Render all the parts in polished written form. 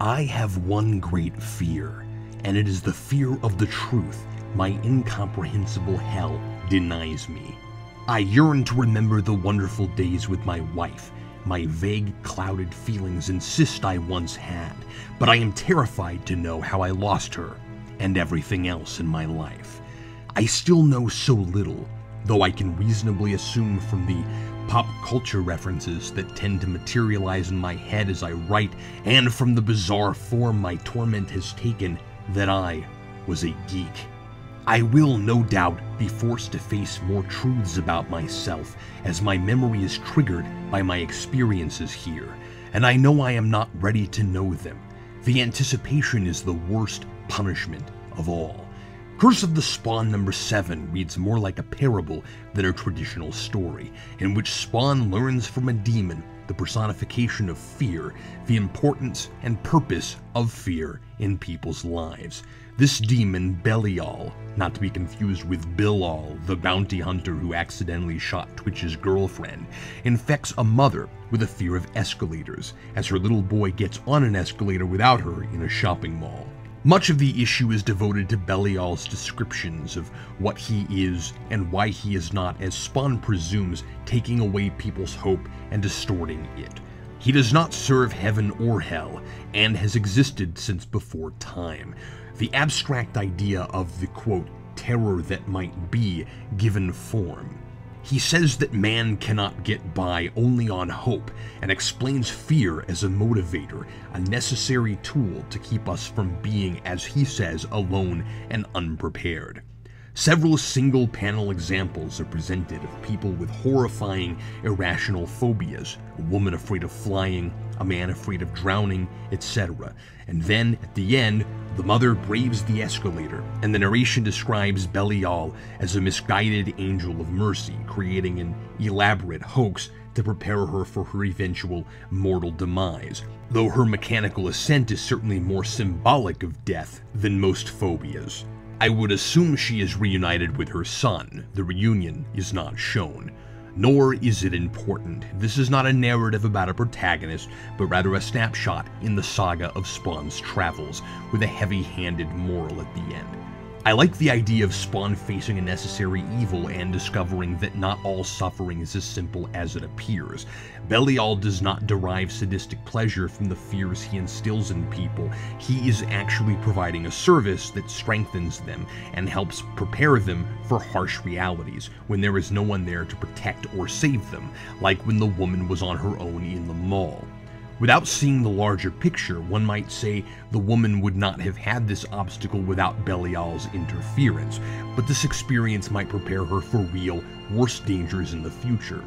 I have one great fear, and it is the fear of the truth my incomprehensible hell denies me. I yearn to remember the wonderful days with my wife. My vague, clouded feelings insist I once had, but I am terrified to know how I lost her, and everything else in my life. I still know so little, though I can reasonably assume from the pop culture references that tend to materialize in my head as I write, and from the bizarre form my torment has taken, that I was a geek. I will, no doubt, be forced to face more truths about myself as my memory is triggered by my experiences here, and I know I am not ready to know them. The anticipation is the worst punishment of all. Curse of the Spawn number 7 reads more like a parable than a traditional story, in which Spawn learns from a demon, the personification of fear, the importance and purpose of fear in people's lives. This demon, Belial, not to be confused with Bilal, the bounty hunter who accidentally shot Twitch's girlfriend, infects a mother with a fear of escalators, as her little boy gets on an escalator without her in a shopping mall. Much of the issue is devoted to Belial's descriptions of what he is and why he is not, as Spawn presumes, taking away people's hope and distorting it. He does not serve heaven or hell, and has existed since before time. The abstract idea of the, quote, terror that might be given form. He says that man cannot get by only on hope, and explains fear as a motivator, a necessary tool to keep us from being, as he says, alone and unprepared. Several single-panel examples are presented of people with horrifying, irrational phobias, a woman afraid of flying, a man afraid of drowning, etc. And then, at the end, the mother braves the escalator, and the narration describes Belial as a misguided angel of mercy, creating an elaborate hoax to prepare her for her eventual mortal demise, though her mechanical ascent is certainly more symbolic of death than most phobias. I would assume she is reunited with her son. The reunion is not shown. Nor is it important. This is not a narrative about a protagonist, but rather a snapshot in the saga of Spawn's travels, with a heavy-handed moral at the end. I like the idea of Spawn facing a necessary evil and discovering that not all suffering is as simple as it appears. Belial does not derive sadistic pleasure from the fears he instills in people. He is actually providing a service that strengthens them and helps prepare them for harsh realities when there is no one there to protect or save them, like when the woman was on her own in the mall. Without seeing the larger picture, one might say the woman would not have had this obstacle without Belial's interference, but this experience might prepare her for real, worse dangers in the future.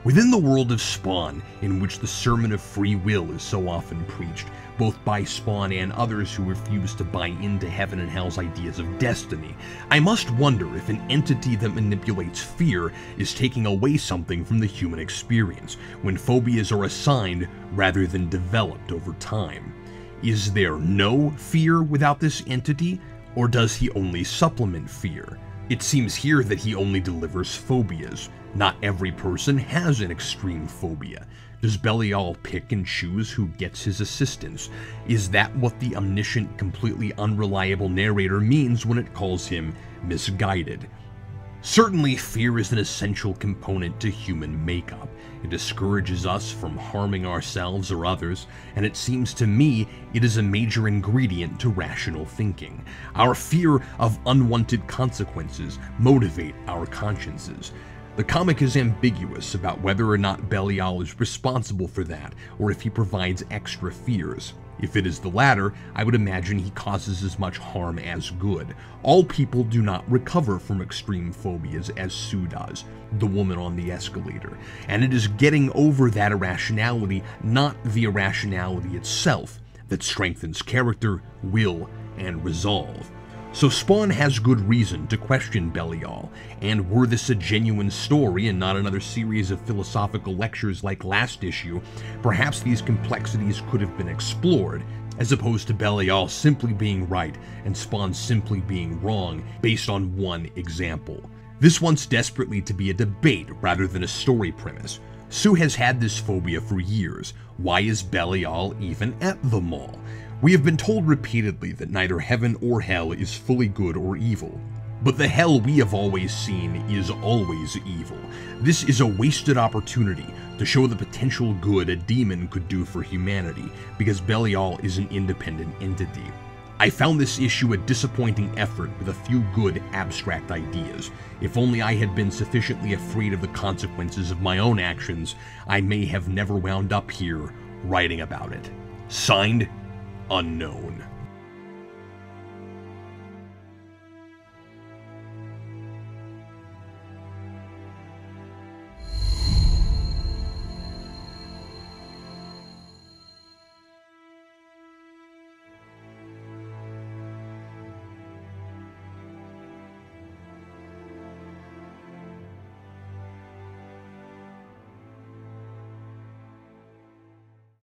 Within the world of Spawn, in which the sermon of free will is so often preached, both by Spawn and others who refuse to buy into heaven and hell's ideas of destiny, I must wonder if an entity that manipulates fear is taking away something from the human experience, when phobias are assigned rather than developed over time. Is there no fear without this entity, or does he only supplement fear? It seems here that he only delivers phobias. Not every person has an extreme phobia. Does Belial pick and choose who gets his assistance? Is that what the omniscient, completely unreliable narrator means when it calls him misguided? Certainly, fear is an essential component to human makeup. It discourages us from harming ourselves or others, and it seems to me it is a major ingredient to rational thinking. Our fear of unwanted consequences motivate our consciences. The comic is ambiguous about whether or not Belial is responsible for that, or if he provides extra fears. If it is the latter, I would imagine he causes as much harm as good. All people do not recover from extreme phobias as Sue does, the woman on the escalator, and it is getting over that irrationality, not the irrationality itself, that strengthens character, will, and resolve. So Spawn has good reason to question Belial, and were this a genuine story and not another series of philosophical lectures like last issue, perhaps these complexities could have been explored, as opposed to Belial simply being right and Spawn simply being wrong based on one example. This wants desperately to be a debate rather than a story premise. Sue has had this phobia for years. Why is Belial even at the mall? We have been told repeatedly that neither heaven or hell is fully good or evil. But the hell we have always seen is always evil. This is a wasted opportunity to show the potential good a demon could do for humanity, because Belial is an independent entity. I found this issue a disappointing effort with a few good abstract ideas. If only I had been sufficiently afraid of the consequences of my own actions, I may have never wound up here writing about it. Signed, Unknown.